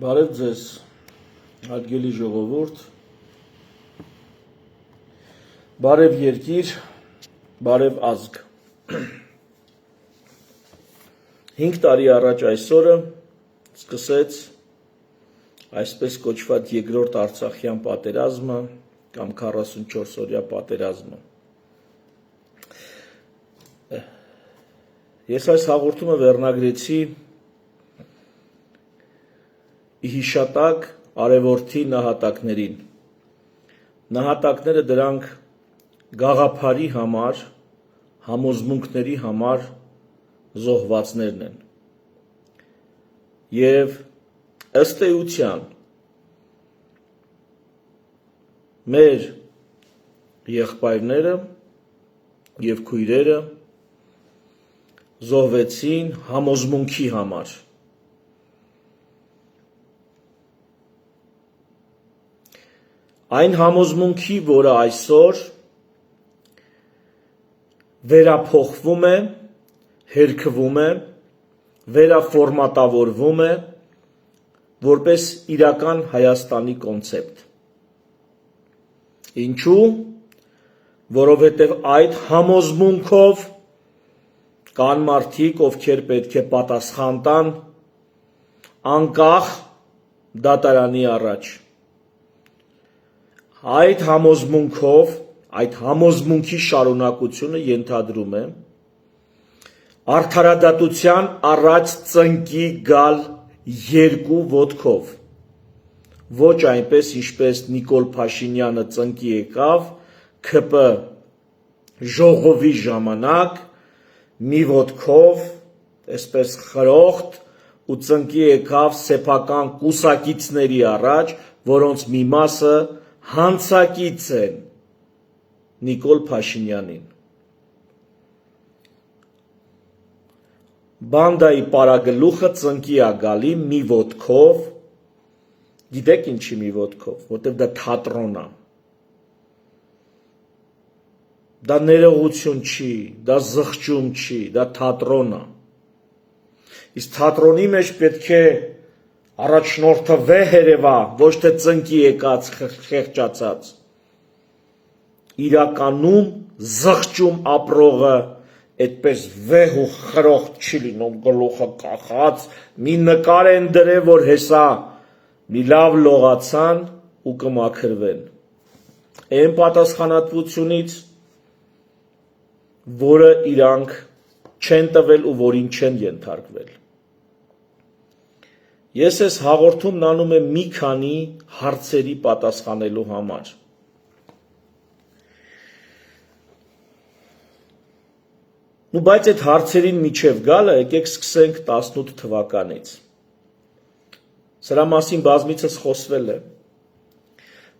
Բարև ձեզ, հարգելի ժողովուրդ, բարև երկիր, բարև ազգ։ 5 տարի առաջ այսօրը սկսեց այսպես կոչված երկրորդ Արցախյան պատերազմը կամ 44-օրյա պատերազմը։ Ես այս հաղորդումը վերնագրեցի հիշատակ արևորդի նահատակներին։ Նահատակները դրանք գաղափարի համար, համոզմունքների համար զոհվածներն են։ Եվ ըստ էության մեր եղբայրները եւ քույրերը զոհվեցին համոզմունքի համար։ Այն համոզմունքի, որը այսօր վերափոխվում է, հերքվում է, վերաֆորմատավորվում է որպես իրական Հայաստանի կոնցեպտ։ Ինչու՞, որովհետև այդ համոզմունքով կան մարդիկ, ովքեր պետք է պատասխան տան անկախ դատարանի առաջ։ Այդ համոզմունքով, այդ համոզմունքի շարունակությունը ենթադրում է արդարադատության առաջ ծնկի գալ երկու ոտքով, ոչ այնպես, ինչպես Նիկոլ Փաշինյանը ծնկի եկավ ՔՊ ժողովի ժամանակ, մի ոտքով, այսպես խրոխտ ու ծնկի եկավ սեփական կուսակիցների առաջ, որոնց մի մասը հանցակից են Նիկոլ Փաշինյանին։ Բանդայի պարագլուխը ծնկի է գալի մի ոտքով, գիտեք ինչի մի ոտքով, որտեղ դա թատրոն է։ Դա ներողություն չի, դա զղջում չի, դա թատրոն է։ Իսկ թատրոնի մեջ պետք է առաջնորդը վեհ երևա, ոչ թե ծնկի եկած խեղճացած։ Իրականում զղջում ապրողը այդպես վեհ ու խրոխտ չի լինում, գլուխը կախած, մի նկար են դրել, որ հեսա մի լավ լողացան ու կմաքրվեն։ Այն պատասխանատվությունից, որը իրանք չեն տվել ու որին չեն ենթարկվել։ Ես այս հաղորդումն անում եմ մի քանի հարցերի պատասխանելու համար։ Բայց այդ հարցերին միջև գալը եկեք սկսենք 18 թվականից։ Սրա մասին բազմիցս խոսվել է։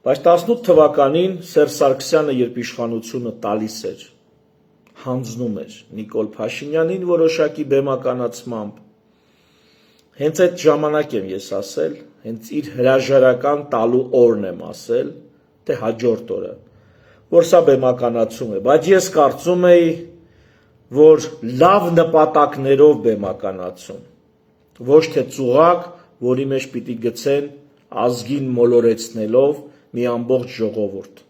Բայց 18 թվականին Սերժ Սարգսյանը, երբ իշխանությունը տալիս էր, հանձնում էր Նիկոլ Փաշինյանին որոշակի բեմականացմամբ, հենց այդ ժամանակ եմ ես ասել, հենց իր հրաժարական տալու օրն եմ ասել, թե հաջորդ օրը, որ սա բեմականացում է, բայց ես կարծում էի, որ լավ նպատակներով բեմականացում, ոչ թե ծուղակ, որի մեջ պիտի գցեն ազգին մոլորեցնելով մի ամբողջ ժողովուրդ։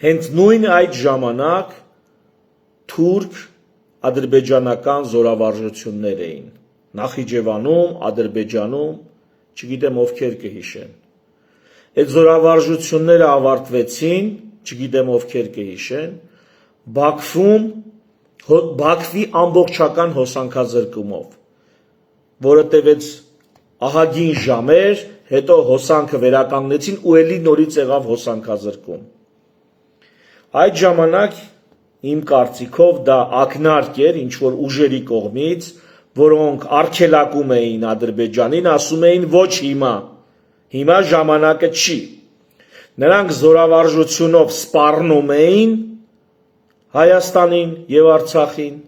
Հենց նույն այդ ժամանակ թուրք ադրբեջանական զորավարժություններ էին, Նախիջևանում, Ադրբեջանում, չգիտեմ ովքեր կհիշեն։ Այդ զորավարժությունները ավարտվեցին, չգիտեմ ովքեր կհիշեն, Բաքվի ամբողջական հոսանքազրկումով, որը տևեց ահագին ժամեր, հետո հոսանքը վերականգնեցին ու էլի նորից եղավ հոսանքազրկում։ Այդ ժամանակ իմ կարծիքով դա ակնարկ էր ինչ-որ ուժերի կողմից, որոնք արգելակում էին Ադրբեջանին, ասում էին ոչ հիմա ժամանակը չի։ Նրանք զորավարժությունով սպառնում էին Հայաստանին եւ Արցախին,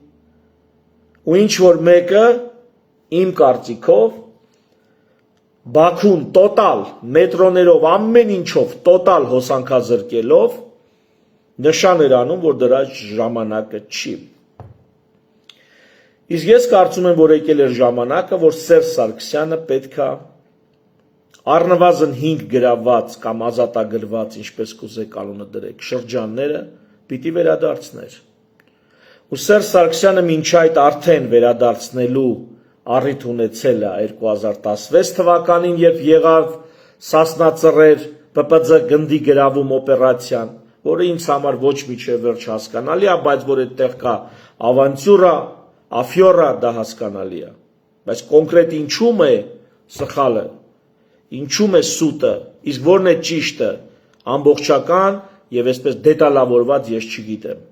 ու ինչ-որ մեկը, իմ կարծիքով, Բաքուն տոտալ մետրոներով ամեն ինչով տոտալ հոսանքազրկելով նշան էր անում, որ դրա ժամանակը չի։ Իսկ ես կարծում եմ, որ եկել էր ժամանակը, որ Սերժ Սարգսյանը պետքա առնվազն 5 գրաված կամ ազատագրված, ինչպես կուզեք անունը դրեք, շրջանները պիտի վերադարձներ։ Ու Սերժ Սարգսյանը մինչ այդ արդեն վերադարձնելու առիթ ունեցել է 2016 թվականին, երբ եղավ Սասնա-Ծռեր ՊՊԾ գնդի գրավում օպերացիան, որը ինձ համար ոչ մինչև վերջ հասկանալի է, բայց որ այդտեղ կա ավանտյուրա, աֆյորա, դա հասկանալի է։ Բայց կոնկրետ ինչու՞մ է սխալը, ինչու՞մ է սուտը, իսկ որն է ճիշտը, ամբողջական եւ այսպես դետալավորված ես չգիտեմ։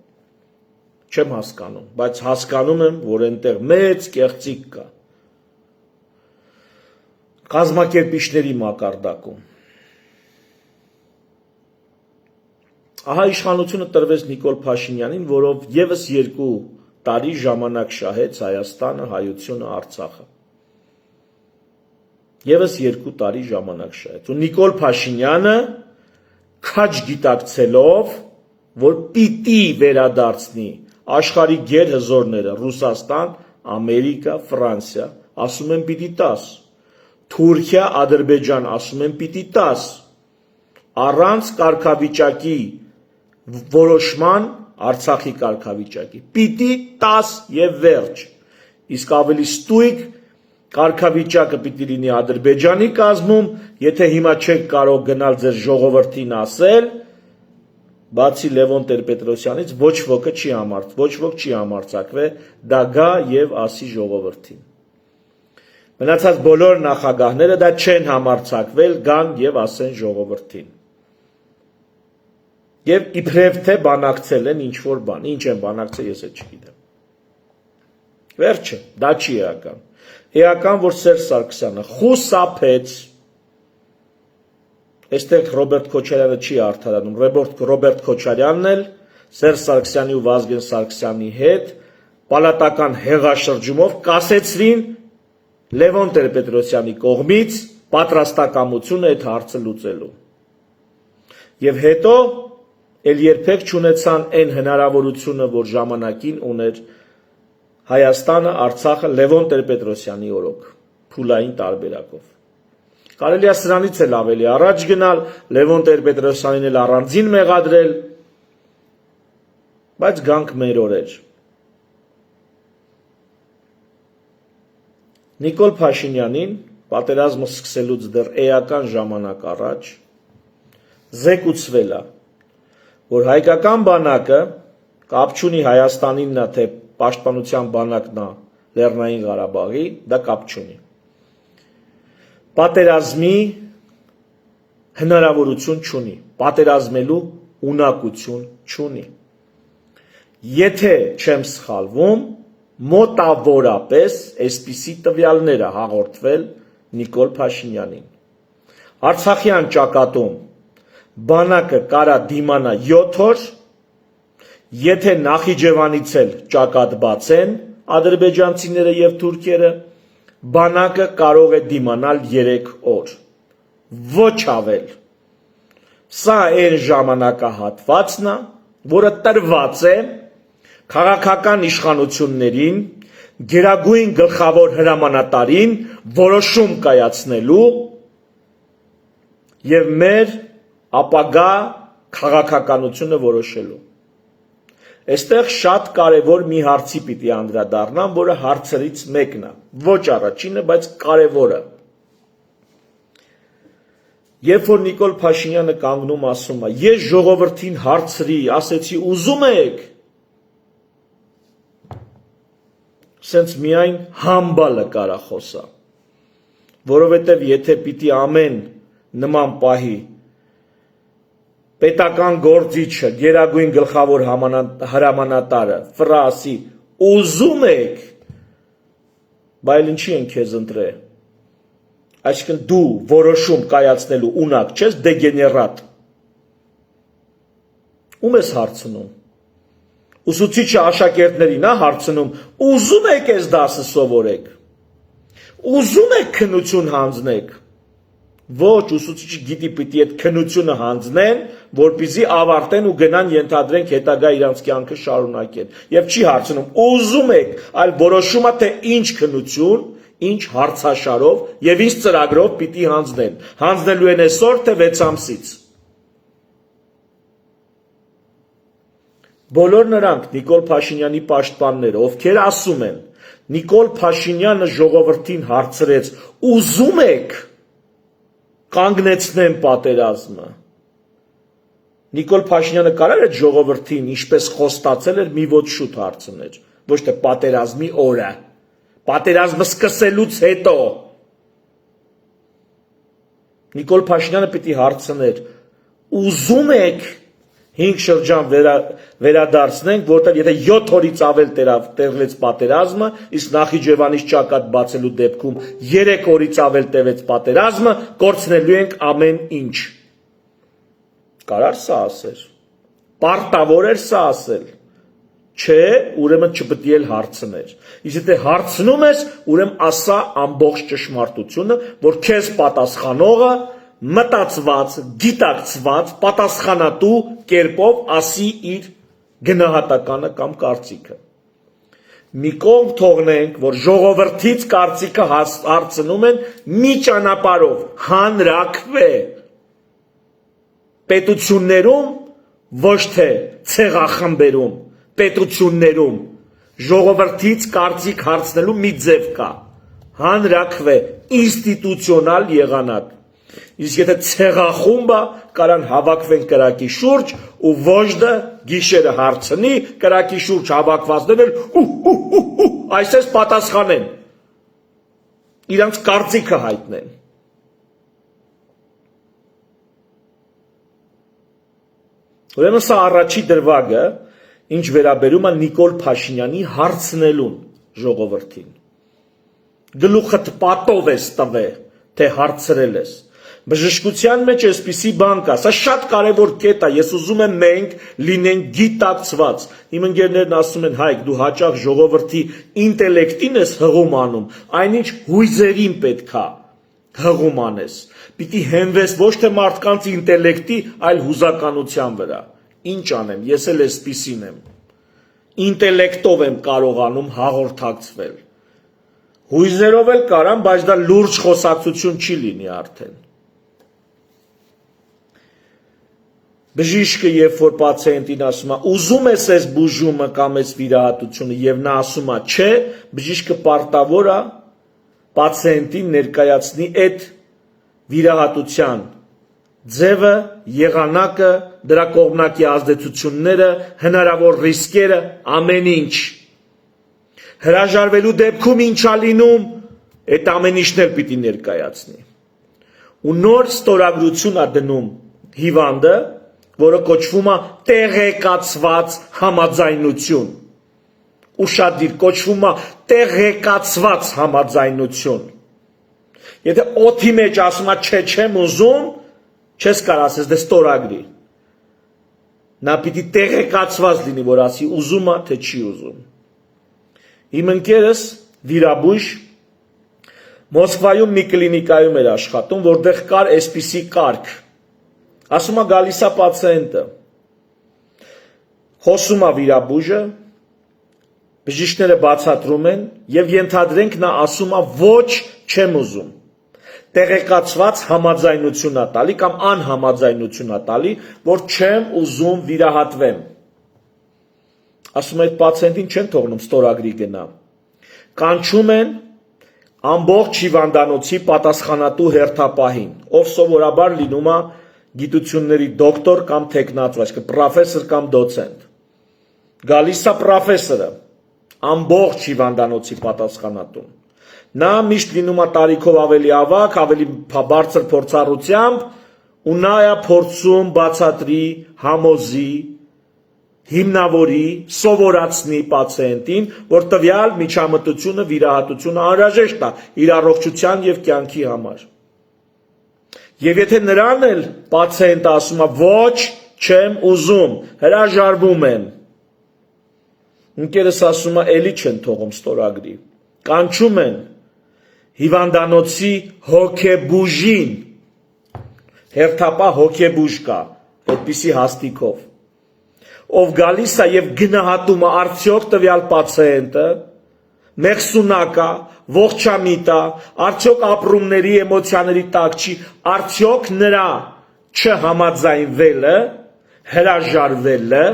Չեմ հասկանում, բայց հասկանում եմ, որ այնտեղ մեծ կեղծիք կա։ Կազմակերպիչների մակարդակում։ Ահա իշխանությունը տրվեց Նիկոլ Փաշինյանին, որով եւս 2 տարի ժամանակ շահեց Հայաստանը, Հայությունը, Արցախը։ Եվս 2 տարի ժամանակ շահեց։ Ու Նիկոլ Փաշինյանը քաջ գիտակցելով, որ պիտի վերադարձնի աշխարհի գերհզորները Ռուսաստան, Ամերիկա, Ֆրանսիա, ասում են պիտի 10, Թուրքիա, Ադրբեջան, ասում են պիտի 10, առանց կարգավիճակի որոշման Արցախի կարգավիճակի, պիտի 10 եւ վերջ, իսկ ավելի ստույգ կարգավիճակը պիտի լինի Ադրբեջանի կազմում, եթե հիմա չեք կարող գնալ ձեր ժողովրդին ասել, բացի Լևոն Տեր-Պետրոսյանից ոչ ոք չի համարձակվե, դա գա եւ ասի ժողովրդին։ Մնացած բոլոր նախագահները դա չեն համարձակվել, գան եւ ասեն ժողովրդին։ Եվ իբրև թե բանակցել են ինչ-որ բան, ինչ են բանակցել, ես էլ չգիտեմ։ Վերջը, դա չի էական։ Էական, որ Սերժ Սարգսյանը խուսափեց, այստեղ Ռոբերտ Քոչարյանը չի արդարանում, Ռոբերտ Քոչարյանն էլ Սերժ Սարգսյանի ու Վազգեն Սարգսյանի հետ պալատական հեղաշրջումով կասեցրին Լևոն Տեր-Պետրոսյանի կողմից պատրաստակամությունը այդ հարցը լուծելու։ Եվ հետո էլ երբեք չունեցան այն հնարավորությունը, որ ժամանակին ուներ Հայաստանը, Արցախը Լևոն Տեր-Պետրոսյանի օրոք, փուլային տարբերակով։ Կարելի է սրանից էլ ավելի առաջ գնալ, Լևոն Տեր-Պետրոսյանին էլ առանձին մեղադրել, բայց գանք մեր օրեր։ Նիկոլ Փաշինյանին պատերազմը սկսելուց դեռ էական ժամանակ առաջ զեկուցվել է, որ հայկական բանակը կապ չունի Հայաստանինն է, թե պաշտպանության բանակն է Լեռնային Ղարաբաղի, դա կապ չունի։ Պատերազմի հնարավորություն չունի, պատերազմելու ունակություն չունի։ Եթե չեմ սխալվում, մոտավորապես այսպիսի տվյալները հաղորդվել Նիկոլ Փաշինյանին։ Արցախյան ճակատում բանակը կարա դիմանա 7 օր, եթե Նախիջևանից էլ ճակատ բացեն ադրբեջանցիները եւ թուրքերը, բանակը կարող է դիմանալ 3 օր։ Ոչ ավել։ Սա այն ժամանակահատվածն է, որը տրված է քաղաքական իշխանություններին, գերագույն գլխավոր հրամանատարին որոշում կայացնելու եւ մեր ապագա քաղաքականությունը որոշելու։ Այստեղ շատ կարևոր մի հարցի պիտի անդրադառնամ, որը հարցերից մեկն է, ոչ առաջինը, բայց կարևորը։ Երբ որ Նիկոլ Փաշինյանը կանգնում ասում է, ես ժողովրդին հարցրի, ասեցի ուզում եք, սենց միայն համբալը կարա խոսա, որովհետև եթե պիտի ամեն նման պահի պետական գործիչը, գերագույն գլխավոր հրամանատարը ֆրասի ուզում եք, բայց ինչի են քեզ ընտրե։ Այսինքն դու որոշում կայացնելու ունակ չես, դեգեներատ։ Ում ես հարցնում։ Ուսուցիչը աշակերտներին է հարցնում, ուզում եք այս դասը սովորեք։ Ուզում եք քննություն հանձնեք։ Ոչ, ուսուցիչը գիտի պիտի այդ քննությունը հանձնեն, որպեսզի ավարտեն ու գնան ենթադրենք հետագա իրանց կյանքը շարունակեն։ Եվ չի հարցնում, ուզում եք, այլ որոշումը թե ինչ քննություն, ինչ հարցաշարով եւ ինչ ծրագրով պիտի հանձնեն։ Հանձնելու են այսօր թե 6 ամսից։ Բոլոր նրանք Նիկոլ Փաշինյանի պաշտպանները, ովքեր ասում են, Նիկոլ Փաշինյանը ժողովրդին հարցրեց, ուզում եք կանգնեցնեն պատերազմը։ Նիկոլ Փաշինյանը կարա՞ր այդ ժողովրդին, ինչպես խոստացել էր, մի ոչ շուտ հարցներ, ոչ թե պատերազմի օրը, պատերազմը սկսելուց հետո։ Նիկոլ Փաշինյանը պիտի հարցներ, ուզում եք 5 շրջան վերադարձնենք, որտեղ եթե 7 օրից ավել տևեց պատերազմը, իսկ Նախիջևանից ճակատ բացելու դեպքում 3 օրից ավել տևեց պատերազմը, կորցնելու ենք ամեն ինչ։ Կարար սա ասել։ Պարտավոր էր սա ասել։ Չէ, ուրեմն չպետք է հարցներ։ Իսկ եթե հարցնում ես, ուրեմն ասա ամբողջ ճշմարտությունը, որ քեզ պատասխանողը մտածված, գիտակցված, պատասխանատու կերպով ասի իր գնահատականը կամ կարծիքը։ Մի կողմ թողնենք, որ ժողովրդից կարծիքը հարցնում են մի ճանապարհով, հանրաքվե։ Պետություններում, ոչ թե ցեղախմբերում, պետություններում ժողովրդից կարծիք հարցնելու մի ձև կա։ Հանրաքվե, ինստիտուցիոնալ եղանակ։ Իսկ եթե ցեղախումբը կարան հավաքվեն կրակի շուրջ ու ոչդը գիշերը հարցնի, կրակի շուրջ հավաքվածներ այսպես պատասխանեն։ Իրանց կարծիքը հայտնեն։ Ուրեմն սա առաջի դրվագը, ինչ վերաբերում է Նիկոլ Փաշինյանի հարցնելուն ժողովրդին։ Գլուխդ պատով ես տվել, թե հարցրել ես։ Բժշկության մեջ այսպիսի բան կա, սա շատ կարևոր կետ է, ես ուզում եմ մենք լինենք գիտակցված։ Իմ ընկերներն ասում են, Հայկ, դու հաճախ ժողովրդի ինտելեկտին ես հղում անում, այնինչ հույզերին պետք է հղում անես։ Պիտի հենվես ոչ թե մարդկանց ինտելեկտի, այլ հուզականության վրա։ Ինչ անեմ, ես էլ այսպիսին եմ։ Ինտելեկտով եմ կարողանում հաղորդակցվել։ Հույզերով էլ կարամ, բայց դա լուրջ խոսակցություն չի լինի արդեն։ Բժիշկը երբ որ պացիենտին ասում է, ուզում ես այս բուժումը կամ այս վիրահատությունը եւ նա ասում է, չէ, բժիշկը պարտավոր է պացիենտին ներկայացնի այդ վիրահատության ձևը, եղանակը, դրա կողմնակի ազդեցությունները, հնարավոր ռիսկերը, ամեն ինչ։ Հրաժարվելու դեպքում ինչա լինում, այդ ամեն ինչն էլ պիտի ներկայացնի։ Ու նոր ստորագրություն է դնում հիվանդը, որը կոչվում է տեղեկացված համաձայնություն։ Ուշադիր, կոչվում է տեղեկացված համաձայնություն։ Եթե օդի մեջ ասում է չէ, չեմ ուզում, չես կարող ասես դե ստորագրի։ Նա պիտի տեղեկացված լինի, որ ասի ուզում է, թե չի ուզում։ Իմ ընկերս վիրաբույժ Մոսկվայում մի կլինիկայում էր աշխատում, որտեղ կար այսպիսի կարգ։ Ասում է գալիս է պացիենտը, խոսում է վիրաբույժը, բժիշկները բացատրում են եւ ենթադրենք նա ասում է ոչ, չեմ ուզում։ Տեղեկացված համաձայնություն է տալի կամ անհամաձայնություն է տալի, որ չեմ ուզում վիրահատվեմ։ Ասում է այդ պացիենտին չեն թողնում ստորագրի գնա։ Կանչում են ամբողջ հիվանդանոցի պատասխանատու հերթապահին, ով սովորաբար լինում է գիտությունների դոկտոր կամ թեկնածու, այսինքն պրոֆեսոր կամ դոցենտ։ Գալիս է պրոֆեսորը, ամբողջ հիվանդանոցի պատասխանատուն։ Նա միշտ լինում է տարիքով ավելի ավագ, ավելի բարձր փորձառությամբ, ու նա է փորձում բացատրի, համոզի, հիմնավորի, սովորացնի պացիենտին, որ տվյալ միջամտությունը, վիրահատությունը անհրաժեշտ է իր առողջության եւ կյանքի համար։ Եվ եթե նրան էլ պացիենտը ասում է ոչ, չեմ ուզում, հրաժարվում եմ, ընկերս ասում է էլի չեն թողում ստորագրի, կանչում են հիվանդանոցի հոգեբուժին, հերթապահ հոգեբուժ կա, այդպիսի հաստիքով, ով գալիս է եւ գնահատում է արդյոք տվյալ պացիենտը մեղսունակ է, ողջամիտ է, արդյոք ապրումների, էմոցիաների տակ չի, արդյոք նրա չհամաձայնվելը, հրաժարվելը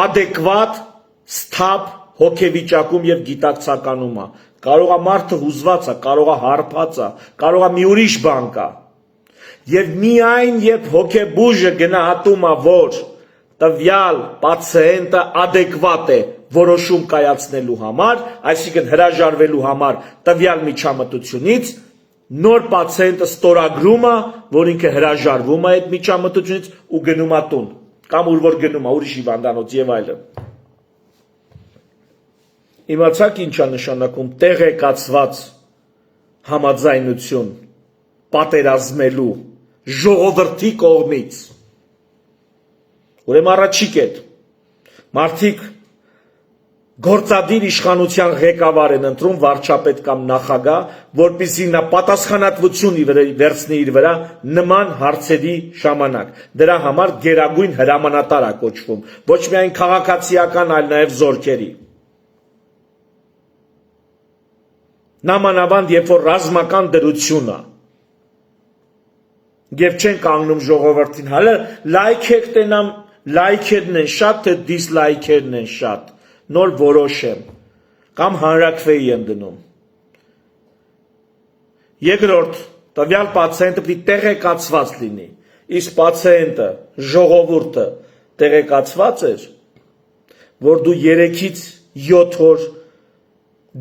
ադեկվատ սթափ հոգեվիճակում եւ գիտակցականում է։ Կարող է մարդը հուզված է, կարող է հարբած է, կարող է մի ուրիշ բան կա։ Եվ միայն երբ հոգեբուժը գնահատում է, որ տվյալ պացիենտը ադեկվատ է որոշում կայացնելու համար, այսինքն հրաժարվելու համար տվյալ միջամտությունից, նոր պացիենտը ստորագրում է, որ ինքը հրաժարվում է այդ միջամտությունից ու գնում է տուն, կամ ուր որ գնում է, ուրիշ հիվանդանոց եւ այլն։ Իմացաք ինչ է նշանակում տեղեկացված համաձայնություն պատերազմելու ժողովրդի կողմից։ Ուրեմն առաջի կետ, մարդիկ գործադիր իշխանության ղեկավար են ընտրում վարչապետ կամ նախագահ, որպեսզի նա պատասխանատվություն վերցնի իր վրա նման հարցերի ժամանակ։ Դրա համար գերագույն հրամանատար է կոչվում, ոչ միայն քաղաքացիական, այլ նաև զորքերի։ Նամանավանդ երբ որ ռազմական դրություն է, եւ չեն կանգնում ժողովրդին, հələ լայքեր տենամ, լայքերն են շատ, թե դիսլայքերն են շատ, նոր որոշեմ, կամ հանրաքվեի եմ դնում։ Երկրորդ, տվյալ պացիենտը պիտի տեղեկացված լինի, իսկ պացիենտը, ժողովուրդը տեղեկացված էր, որ դու 3-ից 7 օր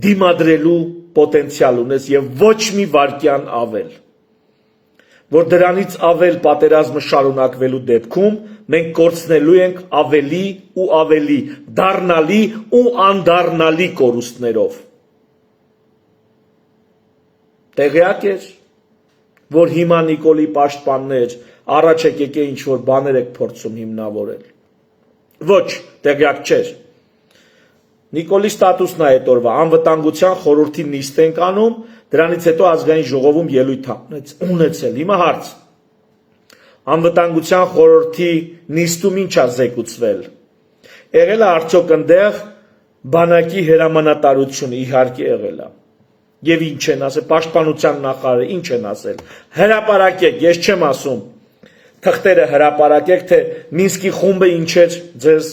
դիմադրելու պոտենցիալ ունես եւ ոչ մի վայրկյան ավել, որ դրանից ավել պատերազմը շարունակվելու դեպքում մենք կորցնելու ենք ավելի ու ավելի դառնալի ու անդառնալի կորուստներով։ Տեղյակ ես, որ հիմա Նիկոլի պաշտպաններ առաջ եկեք ինչ որ բաներ եք փորձում հիմնավորել։ Ոչ, տեղյակ չէր։ Նիկոլի ստատուսն է այդ օրվա, անվտանգության խորհրդի նիստ ենք անում, դրանից հետո ազգային ժողովում ելույթ ունեցել։ Հիմա հարց։ Անվտանգության խորհրդի նիստում ինչ է զեկուցվել։ Եղել է արդյոք այնտեղ բանակի հրամանատարությունը, իհարկե եղել է։ Եվ ինչ են ասել, պաշտպանության նախարարը ինչ են ասել։ Հրապարակեք, ես չեմ ասում, թղթերը հրապարակեք, թե Մինսկի խումբը ինչ էր ձեզ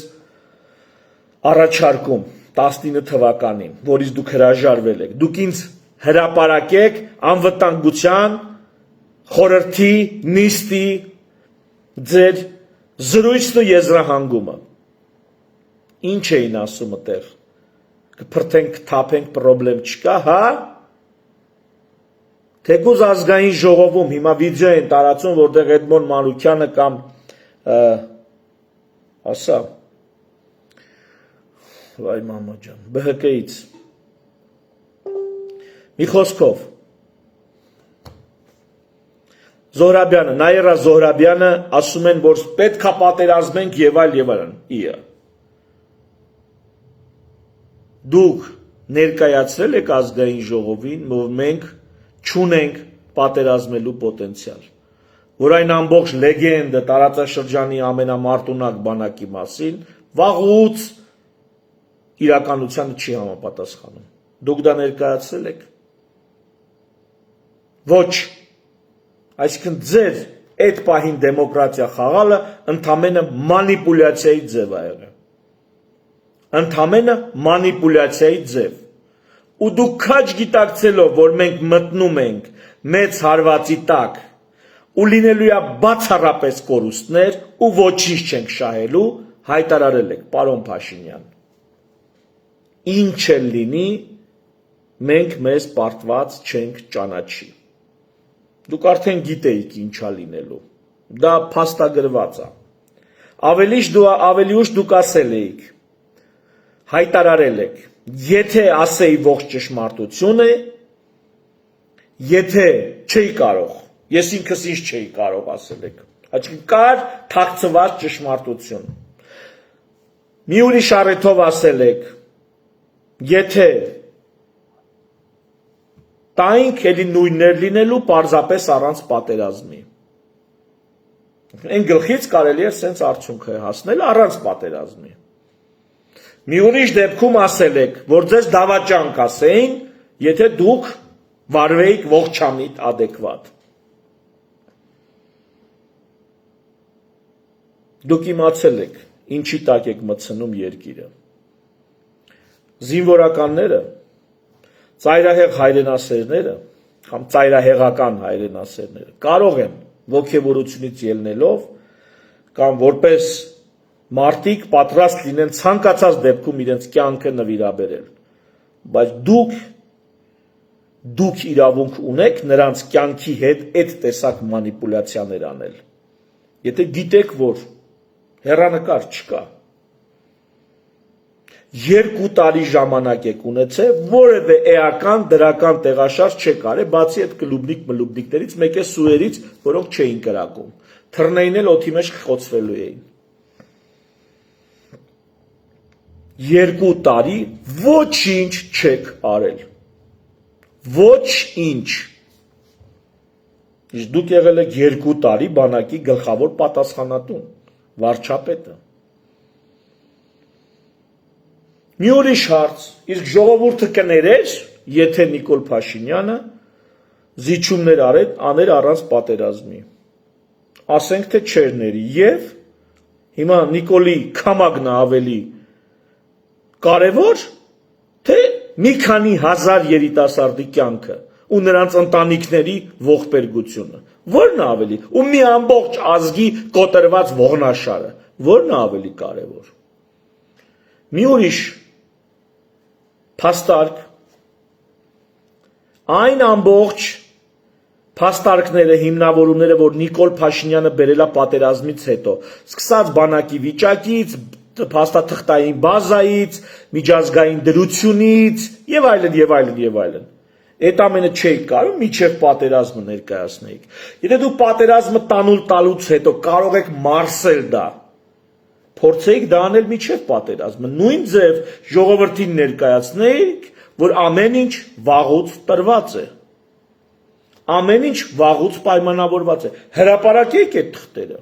առաջարկում 19 թվականին, որից դուք հրաժարվել եք։ Դուք ինձ հրապարակեք անվտանգության խորհրդի նիստի ձեր զրույցն ու եզրահանգումը։ Ինչ էին ասում այդտեղ։ Կփրթենք, թափենք, պրոբլեմ չկա, հա։ Թեկուզ ազգային ժողովում հիմա վիդեո են տարածում, որտեղ Էդմոն Մանուկյանը կամ ասա վայ մամա ջան, ԲՀԿ-ից մի խոսքով Զոհրաբյանը, Նաիրա Զոհրաբյանը ասում են, որ պետք է պատերազմենք եւ այլն, իա։ Դուք ներկայացրել եք ազգային ժողովին, որ մենք չունենք պատերազմելու պոտենցիալ, որ այն ամբողջ լեգենդը տարածաշրջանի ամենամարտունակ բանակի մասին վաղուց իրականությանը չի համապատասխանում։ Դուք դա ներկայացրել եք։ Ոչ, այսինքն ձեր այդ պահին դեմոկրատիա խաղալը ընդամենը մանիպուլյացիայի ձև է եղել։ Ընդամենը մանիպուլյացիայի ձև։ Ու դուք քաջ գիտակցելով, որ մենք մտնում ենք մեծ հարվածի տակ ու լինելու է բացառապես կորուստներ ու ոչինչ չենք շահելու, հայտարարել եք, պարոն Փաշինյան։ Ինչ էլ լինի, մենք մեզ պարտված չենք ճանաչի։ Դուք արդեն գիտեիք ինչա լինելու։ Դա փաստագրված է։ Ավելի ուշ դուք ասել էիք, հայտարարել եք, եթե ասեի ողջ ճշմարտությունը, եթե չէի կարող, ես ինքս ինձ չէի կարող ասել եք, այսինքն կար թաքցված ճշմարտություն։ Մի ուրիշ առիթով ասել եք, եթե տայինք էլի նույններ լինելու պարզապես առանց պատերազմի։ Այն գլխից կարելի է սենց արդյունքը հասնել առանց պատերազմի։ Մի ուրիշ դեպքում ասել եք, որ ձեզ դավաճան կասեին, եթե դուք վարվեիք ողջամիտ adekvat։ Դուք իմացել եք, ինչի տակ եք մտցնում երկիրը։ Զինվորականները, ծայրահեղ հայրենասերները, կամ ծայրահեղական հայրենասերները կարող են ոգևորությունից ելնելով կամ որպես մարդիկ պատրաստ լինեն ցանկացած դեպքում իրենց կյանքը նվիրաբերել, բայց դուք իրավունք ունեք նրանց կյանքի հետ այդ տեսակ մանիպուլյացիաներ անել։ Եթե գիտեք, որ հեռանկար չկա, 2 տարի ժամանակ եք ունեցել, որևէ էական դրական տեղաշարժ չեք արել, բացի այդ կլուբնիկներից, մեկ է սուրերից, որոնք չէին կրակում, թռնեին էլ օդի մեջ խոցվելու էին։ 2 տարի ոչինչ չեք արել, ոչինչ, իսկ դուք եղել եք 2 տարի բանակի գլխավոր պատասխանատուն, վարչապետը։ Մի ուրիշ հարց, իսկ ժողովուրդը կներեր, եթե Նիկոլ Փաշինյանը զիջումներ աներ առանց պատերազմի։ Ասենք թե չէր ների, եւ հիմա Նիկոլի քամագն ավելի կարևոր, թե մի քանի հազար երիտասարդի կյանքը ու նրանց ընտանիքների ողբերգությունը։ Որն է ավելի, ու մի ամբողջ ազգի կոտրված ողնաշարը, որն է ավելի կարևոր։ Մի ուրիշ փաստարկ, այն ամբողջ փաստարկները, հիմնավորումները, որ Նիկոլ Փաշինյանը բերել է պատերազմից հետո, սկսած բանակի վիճակից, փաստաթղթային բազայից, միջազգային դրությունից եւ այլն եւ այլն եւ այլն։ Այդ ամենը չէի կարող միջև պատերազմը ներկայացնեիք։ Եթե դու պատերազմը տալուց հետո կարող եք մարսել դա, փորձեիք դա անել միջև պատերազմը, նույն ձև ժողովրդին ներկայացնեիք, որ ամեն ինչ վաղուց տրված է, ամեն ինչ վաղուց պայմանավորված է, հրապարակեիք այդ թղթերը,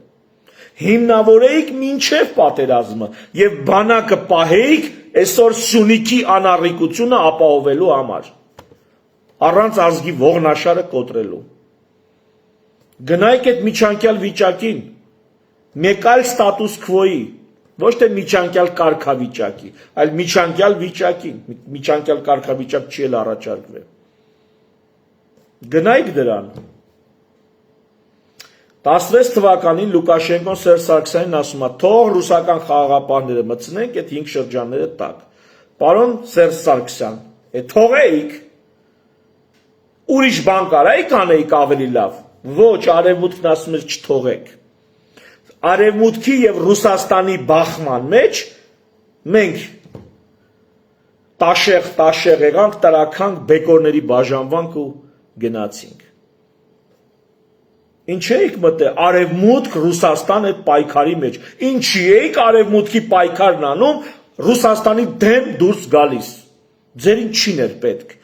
հիմնավորեիք մինչև պատերազմը եւ բանակը պահեիք այսօր Սյունիքի անառիկությունը ապահովելու համար, առանց ազգի ողնաշարը կոտրելու։ Գնայք այդ միջանկյալ վիճակին, մեկ այլ ստատուս քվոյի, ոչ թե միջանկյալ կարգավիճակի, այլ միջանկյալ վիճակին, միջանկյալ կարգավիճակ չի էլ առաջարկվել։ Գնայք դրան։ 16 թվականին Լուկաշենկոն Սերժ Սարգսյանին ասում է, թող ռուսական խաղաղապահները մտցնենք այդ 5 շրջանները տակ։ Պարոն Սերժ Սարգսյան, թողեիք, ուրիշ բան կարայիք անեիք ավելի լավ։ Ոչ, արևմուտքն ասում է չթողեք։ Արևմուտքի եւ Ռուսաստանի բախման մեջ մենք տաշեղ եղանք, տրականք, բեկորների բաժանվանք ու գնացինք։ Ինչ էիք մտել արևմուտք Ռուսաստան այդ պայքարի մեջ։ Ինչի էիք արևմուտքի պայքարն անում Ռուսաստանի դեմ դուրս գալիս։ Ձերին չին էր պետք։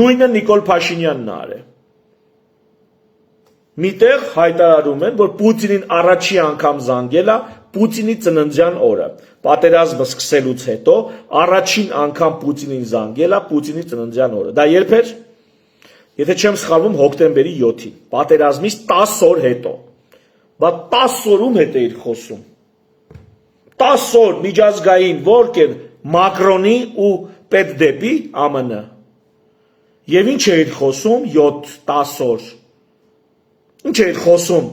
Նույնը Նիկոլ Փաշինյանն արել։ Միտեղ հայտարարում են, որ Պուտինին առաջի անգամ զանգել է Պուտինի ծննդյան օրը։ Պատերազմը սկսելուց հետո առաջին անգամ Պուտինին զանգել է Պուտինի ծննդյան օրը։ Դա երբ էր։ Եթե չեմ սխալվում, հոկտեմբերի 7-ին, պատերազմից 10 օր հետո։ Բա 10 օրում հետ էիր խոսում։ 10 օր միջազգային ворկեր Մակրոնի ու պետդեպի ԱՄՆ։ Եվ ինչ էիր խոսում 7-10 օր։ Ինչ էիր խոսում։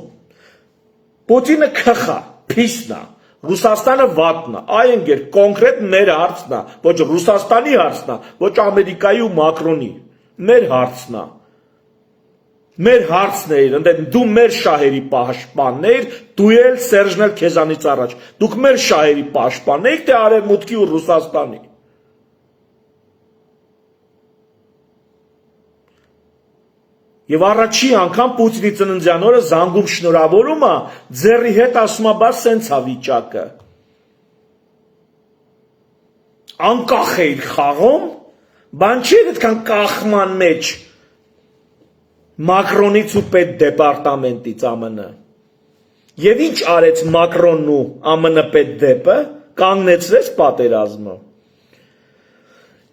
Պուտինը քխա, փիսնա, Ռուսաստանը վատնա, այ ընկեր, կոնկրետ մեր հարցն է, ոչ Ռուսաստանի հարցն է, ոչ Ամերիկայի ու Մակրոնի, մեր հարցն է։ Մեր հարցն է, ընդդեմ դու մեր շահերի պաշտպանն ես, դու էլ Սերժն էլ քեզանից առաջ։ Դուք մեր շահերի պաշտպանն եք, թե Արևմուտքի ու Ռուսաստանի։ Եվ առաջի անգամ Պուտինի ծննդյան օրը զանգում շնորհավորում է, ձեռի հետ ասում է, բա սենց է վիճակը։ Անկախ էիր խաղում, բան չի այդքան կախման մեջ։ Մակրոնից ու պետդեպարտամենտից ԱՄՆ։ Եվ ինչ արեց Մակրոնն ու ԱՄՆ պետդեպը, կանգնեցրեց պատերազմը։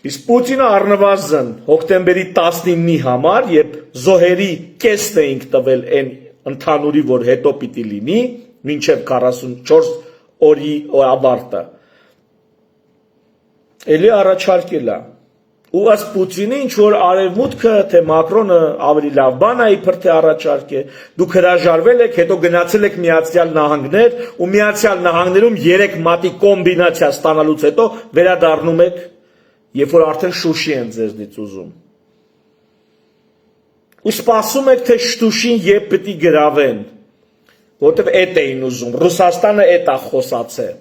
Իսկ Պուտինը առնվազն հոկտեմբերի 19-ի համար, երբ զոհերի կեսն էինք տվել այն ընդհանուրի, որ հետո պիտի լինի, մինչև 44 օրի ավարտը, էլի առաջարկել է։ Ու ըստ Պուտինի ինչ որ արևմուտքը, թե Մակրոնը ավելի լավ բան է իբր թե առաջարկ է, դուք հրաժարվել եք, հետո գնացել եք Միացյալ Նահանգներ ու Միացյալ Նահանգներում 3 մատի կոմբինացիա ստանալուց հետո վերադառնում եք, երբ որ արդեն Շուշի են ձեզնից ուզում։ Ու սպասում եք, թե Շուշին երբ պիտի գրավեն, որտեվ էդ էին ուզում, Ռուսաստանը էդ է խոսացել։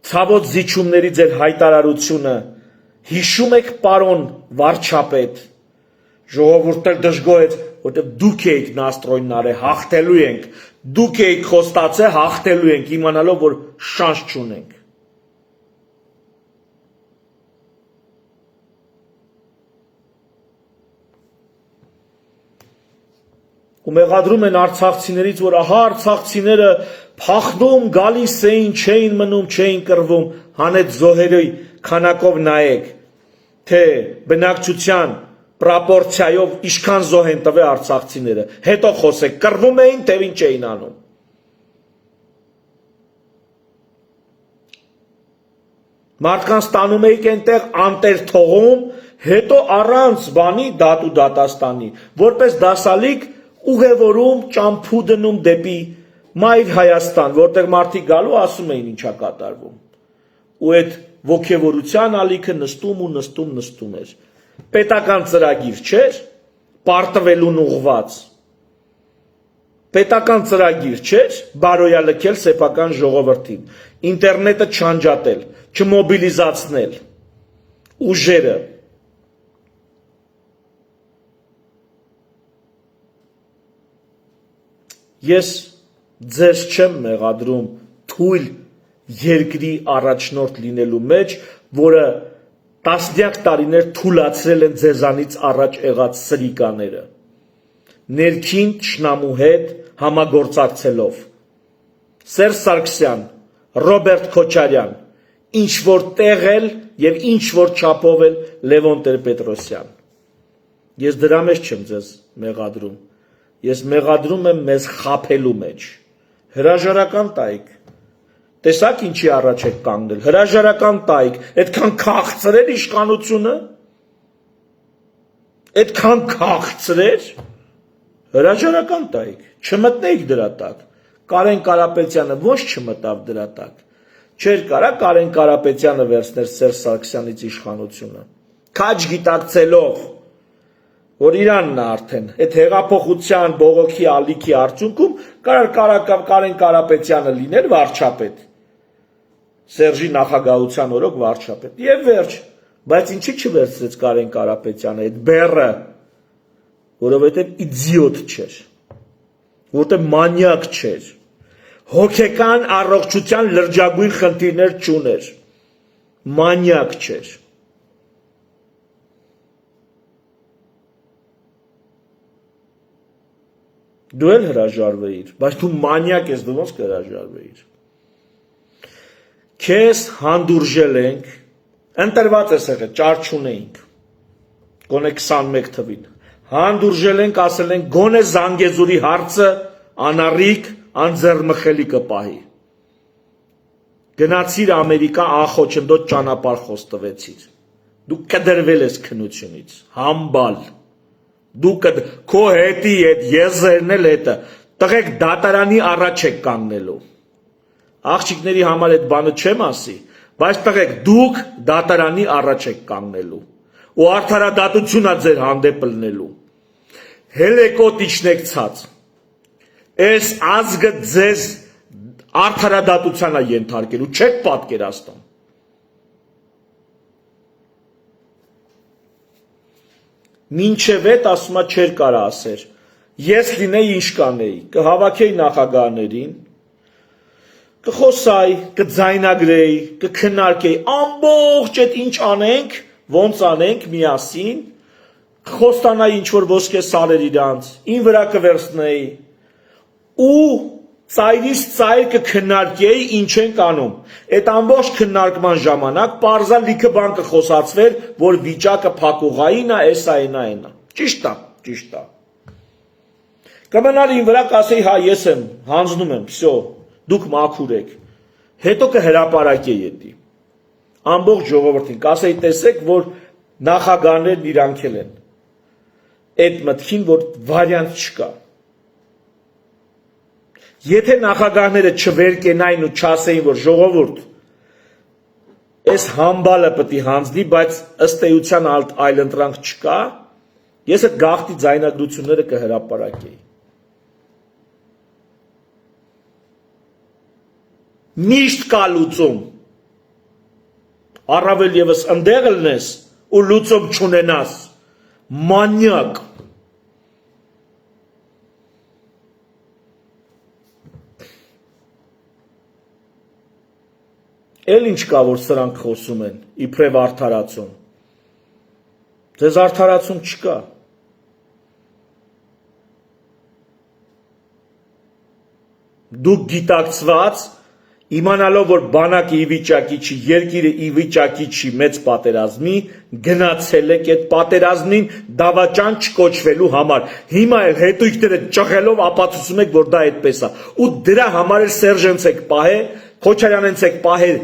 Ցավոտ զիջումների ձեր հայտարարությունը հիշում եք պարոն վարչապետ, ժողովուրդը դժգոհեց, որտեղ դուք եք նաստրոյննարե հաղթելու ենք, դուք եք խոստացել հաղթելու ենք, իմանալով որ շանս չունենք։ Ու մեղադրում են արցախցիներից, որ ահա արցախցիները փախնում, գալիս էին, չէին մնում, չէին կռվում, հանեց զոհերի քանակով նայեք, թե բնակչության պրոպորցիայով ինչքան զոհ են տվել արցախցիները, հետո խոսեք, կռվում էին, թե ինչ էին անում։ Մարդկանց տանում էիք այնտեղ անտեր թողում, հետո առանց բանի դատու դատաստանի, որպես դասալիկ ուղևորում, ճամփու դնում դեպի Մայր Հայաստան, որտեղ մարդիկ գալու ասում էին ինչա կատարվում։ Ու այդ ոգևորության ալիքը նստում էր։ Պետական ծրագիր չէր, պարտվելուն ուղված։ Պետական ծրագիր չէր, բարոյալքել սեփական ժողովրդին, ինտերնետը չանջատել, չմոբիլիզացնել, ուժերը։ Ես ձեզ չեմ մեղադրում թույլ երկրի առաջնորդ լինելու մեջ, որը տասնյակ տարիներ թուլացրել են ձեզանից առաջ եղած սրիկաները, ներքին թշնամու հետ համագործակցելով, Սերժ Սարգսյան, Ռոբերտ Քոչարյան, ինչ որ տեղել եւ ինչ որ չափով էլ Լևոն Տեր-Պետրոսյան։ Ես դրա մեջ չեմ ձեզ մեղադրում, ես մեղադրում եմ մեզ խաբելու մեջ, հրաժարական տայք, տեսակ ինչի առաջ եք կանգնել, հրաժարական տայք, այդքան քաղցրեր իշխանությունը, այդքան քաղցրեր, հրաժարական տայք, չմտնեիք դրա տակ, Կարեն Կարապետյանը ոչ չմտավ դրա տակ, չէր կարա Կարեն Կարապետյանը վերցներ Սերժ Սարգսյանից իշխանությունը, քաջ գիտակցելով, որ Իրանն է արդեն, այդ հեղափոխության բողոքի ալիքի արդյունքում Կարեն Կարապետյանը լիներ վարչապետ, Սերժի նախագահության օրոք վարչապետ, եւ վերջ, բայց ինչի չվերցրեց Կարեն Կարապետյանը այդ բեռը, որովհետեւ իդիոտ չէր, որտեղ մանյակ չէր, հոգեկան առողջության լրջագույն խնդիրներ չուներ, մանյակ չէր։ Դու էլ հրաժարվեիր, բայց դու մանյակ ես, դու ոնց կհրաժարվեիր։ Քեզ հանդուրժել ենք, ընտրված ես եղել, ճար չունեինք, գոնե 21 թվին, հանդուրժել ենք, ասել ենք, գոնե Զանգեզուրի հարցը անառիկ, անձեռմխելի կպահի։ Գնացիր Ամերիկա, անխոչնդոտ ճանապարհ խոստվեցիր։ Դու կդրվել ես քնությունից, համբալ։ Դու քո հետի այդ եզերն էլ հետը, տղեկ դատարանի առաջ եք կանգնելու։ Աղջիկների համար այդ բանը չեմ ասի, բայց տղեկ դուք դատարանի առաջ եք կանգնելու։ Ու արդարադատությունա ձեր հանդեպ լնելու։ Հելեկոտ իջնեք ցած։ Այս ազգը ձեզ արդարադատության է ենթարկելու, չեք պատկերացնում։ Մինչև այդ ասումա չեր կարա ասեր, ես լինեի ինչ կանեի, կհավաքեի նախագահներին, կխոսայի, կձայնագրեի, կքննարկեի, ամբողջ այդ ինչ անենք, ոնց անենք միասին, խոստանայի ինչ-որ ոսկե սարեր իրանց, ին վրա կվերցնեի, ու ծայրից ծայր կքննարկեի ինչ ենք անում, այդ ամբողջ քննարկման ժամանակ պարզա լիքը բան կխոսացվեր, որ վիճակը փակուղային է, էսա այնա, ճիշտ է, կմնար ին վրա կասեի, հա ես եմ, հանձնում եմ, վсё, դուք մաքուր եք, հետո կհրապարակեի էդի, ամբողջ ժողովրդին, կասեի տեսեք, որ նախագահներն իրանք են, այդ մտքին, որ վարյանտ չկա, եթե նախագահները չվերկենային ու չասեին, որ ժողովուրդ, այս համբալը պտի հանձնի, բայց ըստ էության այլ ընտրանք չկա, ես այդ գաղթի ձայնագրությունները կհրապարակեի։ Միշտ կա լուծում, առավել ևս ընդեղ լնես ու լուծում չունենաս, մանյակ, էլ ինչ կա, որ սրանք խոսում են, իբրև արդարացում, ձեզ արդարացում չկա, դուք գիտակցված, իմանալով, որ բանակը ի վիճակի չի, երկիրը ի վիճակի չի մեծ պատերազմի, գնացել եք այդ պատերազմին դավաճան չկոչվելու համար, հիմա էլ հետույքները ճղելով ապացուցում եք, որ դա այդպես է, ու դրա համար էլ Սերժենց եք պահել, Քոչարյանենց եք պահել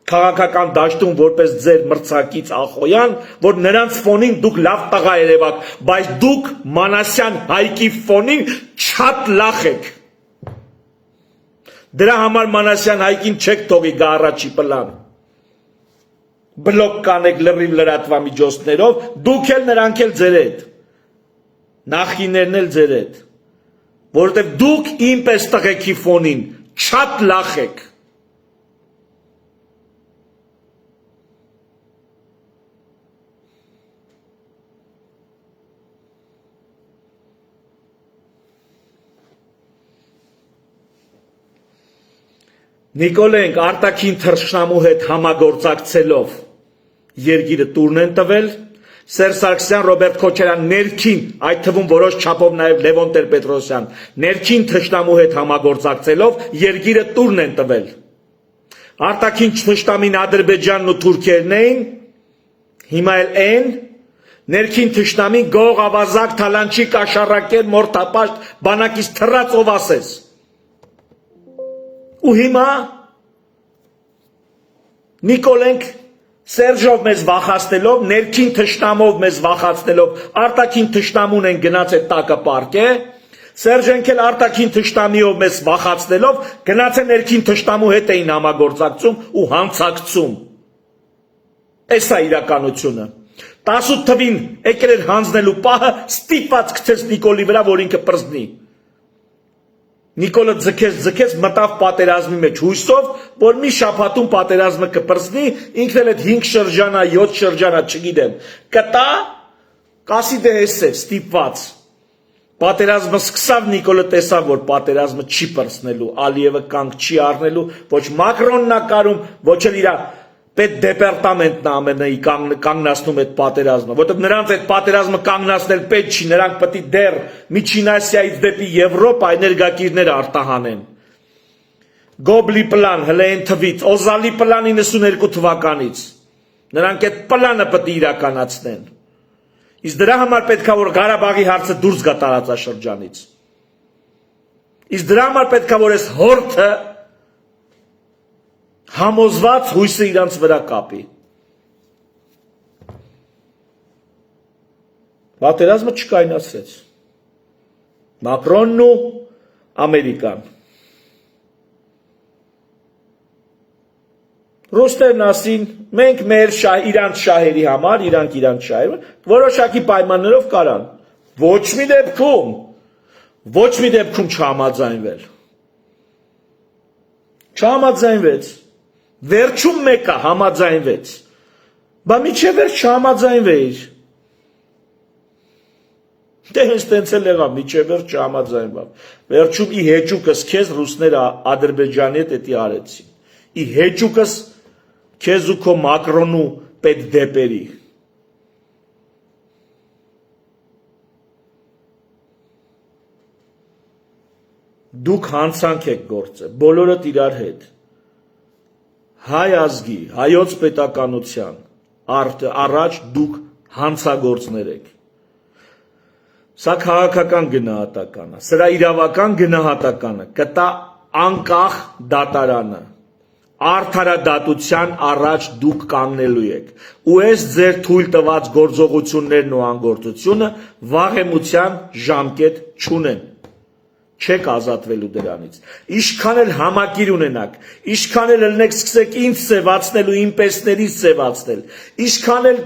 քաղաքական դաշտում որպես ձեր մրցակից Ախոյան, որ նրանց ֆոնին դուք լավ տղա երևաք, բայց դուք Մանասյան Հայկի ֆոնին շատ լախ եք։ Դրա համար Մանասյան Հայկին չեք թողի գա առաջի պլան։ Բլոկ կանեք լրիվ լրատվամիջոցներով, դուք էլ նրանք էլ ձեր հետ։ Նախիններն էլ ձեր հետ։ Որովհետև դուք ինպես տղեկի ֆոնին շատ լախ եք։ Նիկոլենք արտաքին թռչնամու հետ համագործակցելով երկիրը տուրն են տվել, Սերժ Սարգսյան, Ռոբերտ Քոչարյան ներքին, այդ թվում որոշ չափով նաև Լևոն Տեր-Պետրոսյան, ներքին թշնամու հետ համագործակցելով երկիրը տուրն են տվել։ Արտաքին թշնամին Ադրբեջանն ու Թուրքիան էին, հիմա էլ են, ներքին թշնամին գող ավազակ թալանչի կաշառակեր մորթապաշտ բանակից թռած ով ասես։ Ու հիմա Նիկոլենք Սերժով մեզ վախացնելով, ներքին թշնամով մեզ վախացնելով, արտաքին թշնամուն են գնաց այդ տակը պարկե, Սերժենք էլ արտաքին թշնամիով մեզ վախացնելով, գնաց է ներքին թշնամու հետ էին համագործակցում ու հանցակցում։ Էս է իրականությունը։ 18 թվին եկել էր հանձնելու պահը, ստիպված գցեց Նիկոլի վրա, որ ինքը պրզնի։ Նիկոլը ձգեց, մտավ պատերազմի մեջ հույսով, որ մի շաբաթում պատերազմը կպրծնի, ինքն էլ այդ 5 շրջանա, 7 շրջանա, չգիտեմ, կտա, կասի դե էս է, ստիպված։ Պատերազմը սկսավ, Նիկոլը տեսավ, որ պատերազմը չի պրծնելու, Ալիևը կանգ չի առնելու, ոչ Մակրոնն է կարում, ոչ էլ իր պետդեպարտամենտն ամենայի կանգնացնում այդ պատերազմը, որտեղ նրանց այդ պատերազմը կանգնացնել պետք չի, նրանք պետք է դեռ Միջին Ասիայից դեպի Եվրոպա էներգակիրներ արտահանեն։ Գոբլի պլան հլեն թվից, Օզալի պլան 92 թվականից։ Նրանք այդ պլանը պետք է իրականացնեն։ Իսկ դրա համար պետք է որ Ղարաբաղի հարցը դուրս գա տարածաշրջանից։ Իսկ դրա համար պետք է որ այս հորթը համոզված հույսը իրանց վրա կապի։ Պատերազմը չկայնացրեց։ Մակրոնն ու Ամերիկան։ Ռուստերն ասին, մենք մեր իրանց շահերի համար, իրանք շահերը, որոշակի պայմաններով կարան։ Ոչ մի դեպքում չհամաձայնվել։ Չհամաձայնվեց։ Վերջում մեկը համաձայնվեց, բա միջև վերջ չհամաձայնվեիր, դե հենց տենց էլ եղավ, միջև վերջ չհամաձայնվավ, վերջում ի հեճուկս քեզ ռուսները Ադրբեջանի հետ էդի արեցին, ի հեճուկս քեզ ու քո Մակրոնու պետդեպերի, դուք հանցանք եք գործը, բոլորդ իրար հետ, հայ ազգի, հայոց պետականության առաջ դուք հանցագործներ եք, սա քաղաքական գնահատականը, սրա իրավական գնահատականը կտա անկախ դատարանը, արդարադատության առաջ դուք կանգնելու եք, ու այս ձեր թույլ տված գործողություններն ու անգործությունը վաղեմության ժամկետ չունեն, չեք ազատվելու դրանից, իշքան էլ համակիր ունենաք, իշքան էլ ելնեք սկսեք ինձ սևացնել ու իմ պեսներից սևացնել, իշքան էլ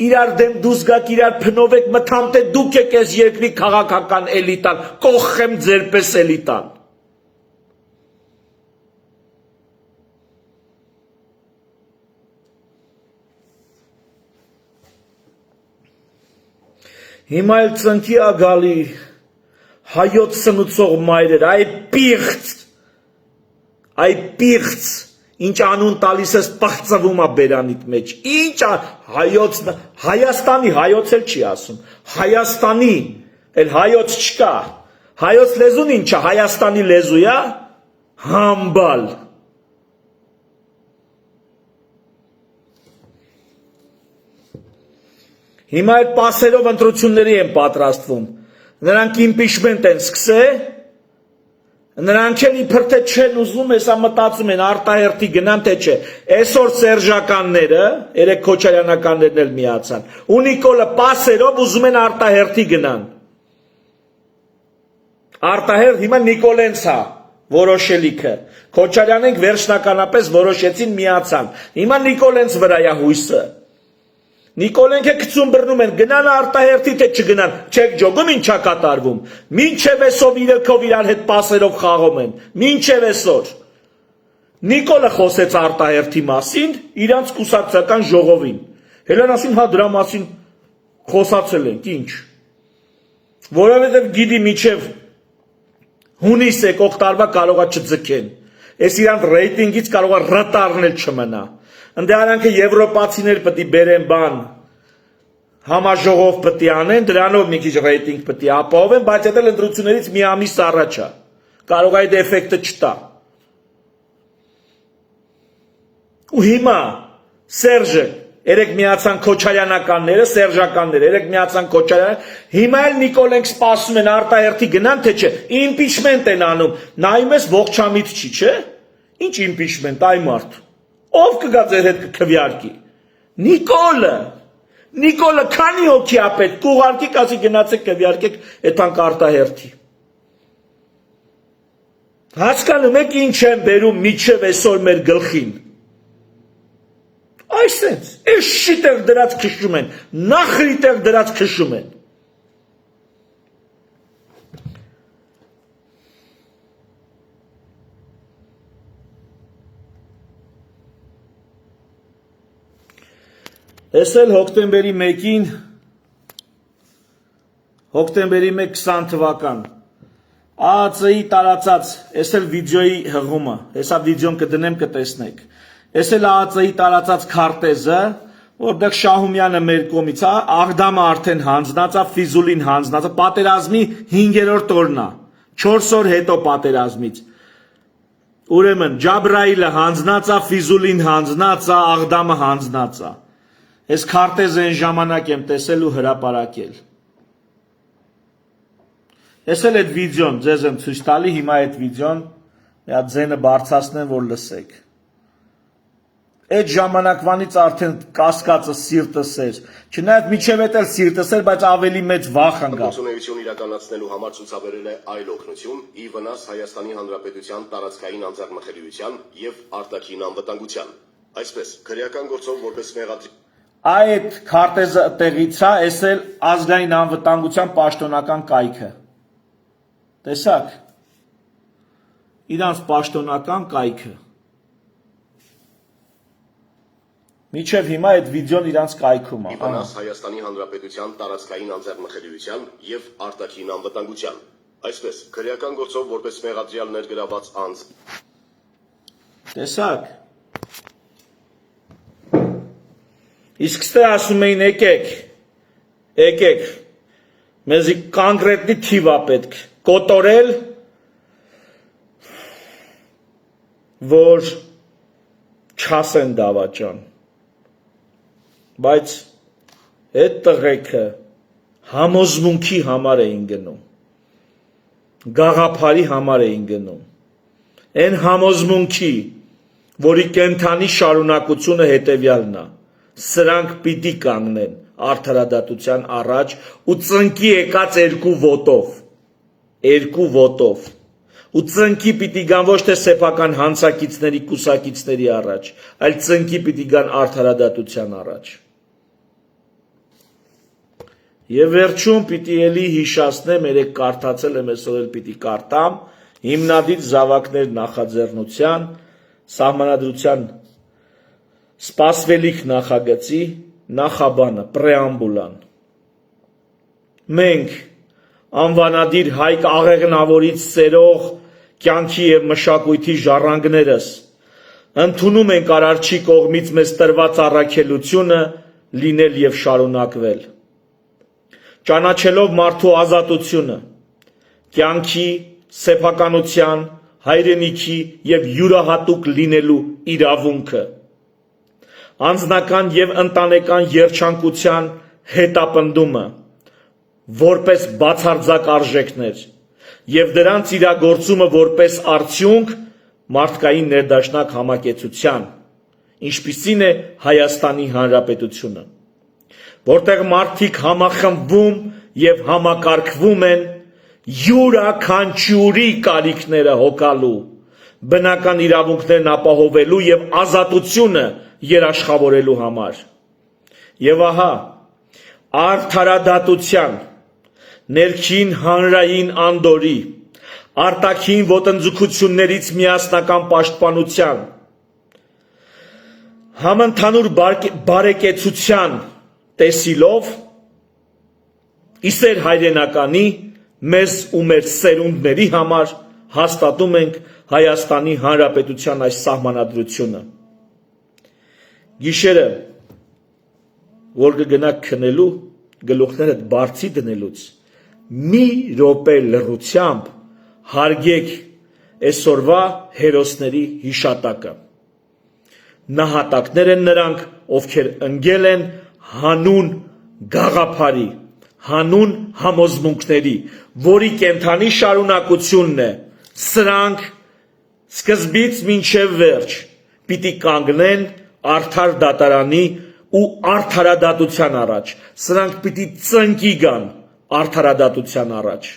իրար դեմ դուս գաք իրար փնովեք մթամ թե դուք եք ես երկրի քաղաքական էլիտան, կողխեմ ձերպես էլիտան, հիմա էլ ծնկի ագալի հայոց սնուցող մայրեր, այ պիղծ, ինչ անուն տալիս ես պղծվում է բերանիդ մեջ, ինչ Հայաստանի, հայոց էլ չի ասում, Հայաստանի, էլ հայոց չկա, հայոց լեզուն ինչ է, Հայաստանի լեզու է, համբալ, հիմա այդ պասերով ընտրությունների են պատրաստվում, նրանք իմպիչմենտ են սկսել, նրանք էլ իբր թե չեն ուզում, հեսա մտածում են արտահերթի գնան թե չէ, այսօր Սերժականները, երեք Քոչարյանականներն էլ միացան, ու Նիկոլը պասերով ուզում են արտահերթի գնան, արտահերթ հիմա Նիկոլենց է որոշելիքը, Քոչարյանենք վերջնականապես որոշեցին միացան, հիմա Նիկոլենց վրա է հույսը, Նիկոլենքը գցում բռնում են, գնան արտահերթի թե չգնան, չեք ջոգում ինչա կատարվում, մինչև այսով իրեքով իրար հետ պասերով խաղում են, մինչև այսօր, Նիկոլը խոսեց արտահերթի մասին, իրանց կուսակցական ժողովին, հելան ասին հա դրա մասին խոսացել ենք, ինչ, որովհետև գիտի մինչև հունիս եկող տարվա կարողա չձգեն, այս իրանց ռեյտինգից կարողա ռտարն էլ չմնա, Ընդ արանքը եվրոպացիներ պետք է բերեն բան, համաժողով պետք է անեն, դրանով մի քիչ ռեյտինգ պետք է ապահովեն, բայց այդ ընտրություններից մի ամիս առաջ է, կարող է այդ էֆեկտը չտա։ Ու հիմա Սերժը, երեք միացան Քոչարյանականները, Սերժականները, երեք միացան Քոչարյան, հիմա էլ Նիկոլենք սպասում են արտահերթի գնան թե չէ, իմպիչմենտ են անում, նայում ես ողջամիտ չի, չէ, ինչ իմպիչմենտ, այ մարդ Ով կգա ձեր հետ կքվյարկի, Նիկոլը քանի հոգի ապետ, կուղարկի կասի գնացեք կվյարկեք էտանք արտահերթի, հասկանում եք ինչ են բերում միջև այսօր մեր գլխին, այսենց, այս շիտեղ դրած քշում են, նախրիտեղ դրած քշում են, Ես էլ հոկտեմբերի 1-ին, հոկտեմբերի 1 20 թվական, ԱԱՑ-ի տարածած, ես էլ վիդեոյի հղումը, հեսա վիդեոն կդնեմ կտեսնեք, ես էլ ԱԱՑ-ի տարածած քարտեզը, որտեղ Շահումյանը մեր կողմից է, Աղդամը արդեն հանձնած է, Ֆիզուլին հանձնած է, պատերազմի 5-րդ օրն է, 4 օր հետո պատերազմից, ուրեմն Ջաբրայիլը հանձնած է, Ֆիզուլին հանձնած է, Աղդամը հանձնած է, Ես քարտեզը այն ժամանակ եմ տեսել ու հրապարակել։ Ես էլ այդ վիդեոն ձեզ եմ ցույց տալի, հիմա այդ վիդեոն մի հատ ձենը բարձրացնեմ, որ լսեք։ Այդ ժամանակվանից արդեն կասկածը սիրտս էր, չնայած միջև էլ սիրտս էր, բայց ավելի մեծ վախ ընկա։ Գործունեություն իրականացնելու համար ցուցաբերել է այլ օգնություն՝ ի վնաս Հայաստանի Հանրապետության տարածքային անձեռնխելիության եւ արտաքին անվտանգության։ Այսպես, քրեական գործով որպես մեղադրի Այդ քարտեզը տեղից է, այս էլ ազգային անվտանգության պաշտոնական կայքը։ Տեսակ։ Իրանց պաշտոնական կայքը։ Միջև հիմա այդ վիդեոն իրանց կայքում է։ Իվանաս Հայաստանի Հանրապետության տարածքային անձեռնխելիության եւ արտաքին անվտանգության։ Այսպես, քրեական գործով որպես մեղադրյալ ներգրաված անձ։ Տեսակ։ Իսկ ստե ասում էին եկեք, մեզի կոնկրետնի թիվ է պետք, կոտորել, որ չասեն դավաճան, բայց այդ տղեկը համոզմունքի համար էին գնում, գաղափարի համար էին գնում, այն համոզմունքի, որի կենթանի շարունակությունը հետևյալն է, սրանք պիտի կանգնեն արդարադատության առաջ ու ծնկի եկած երկու ոտով, ու ծնկի պիտի գան ոչ թե սեփական հանցակիցների, կուսակիցների առաջ, այլ ծնկի պիտի գան արդարադատության առաջ։ Եվ վերջում պիտի էլի հիշացնեմ, երեք կարդացել եմ, այսօր էլ պիտի կարդամ, հիմնադիր զավակներ նախաձեռնության, սահմանադրության սպասվելիք նախագծի նախաբանը, պրեամբուլան։ Մենք անվանադիր Հայկ Աղեղնավորից ծերող կյանքի և մշակույթի ժառանգներս ընդունում ենք Արարչի կողմից մեզ տրված առաքելությունը լինել և շարունակվել։ Ճանաչելով մարդու ազատությունը, կյանքի, սեփականության, հայրենիքի և յուրահատուկ լինելու իրավունքը, անձնական և ընտանեկան երջանկության հետապնդումը, որպես բացարձակ արժեքներ և դրանց իրագործումը որպես արդյունք մարդկային ներդաշնակ համակեցության, ինչպիսին է Հայաստանի Հանրապետությունը, որտեղ մարդիկ համախմբվում և համակարգվում են յուրաքանչյուրի կարիքները հոգալու, բնական իրավունքներն ապահովելու և ազատությունը երաշխավորելու համար։ Եվ ահա, արդարադատության, ներքին հանրային անդորի, արտաքին ոտնձգություններից միասնական պաշտպանության, համընդհանուր բարեկեցության տեսիլով, իսեր հայրենականի, մեզ ու մեր սերունդների համար հաստատում ենք Հայաստանի Հանրապետության այս սահմանադրությունը։ Գիշերը, որ կգնաք քնելու, գլուխներդ բարձի դնելուց, մի րոպե լռությամբ հարգեք այսօրվա հերոսների հիշատակը։ Նահատակներ են նրանք, ովքեր ընկել են հանուն գաղափարի, հանուն համոզմունքների, որի կենթանի շարունակությունն է, սրանք սկզբից մինչև վերջ պիտի կանգնեն արդար դատարանի ու արդարադատության առաջ, սրանք պիտի ծնկի գան արդարադատության առաջ։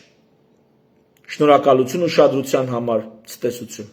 Շնորհակալություն ուշադրության համար, ցտեսություն։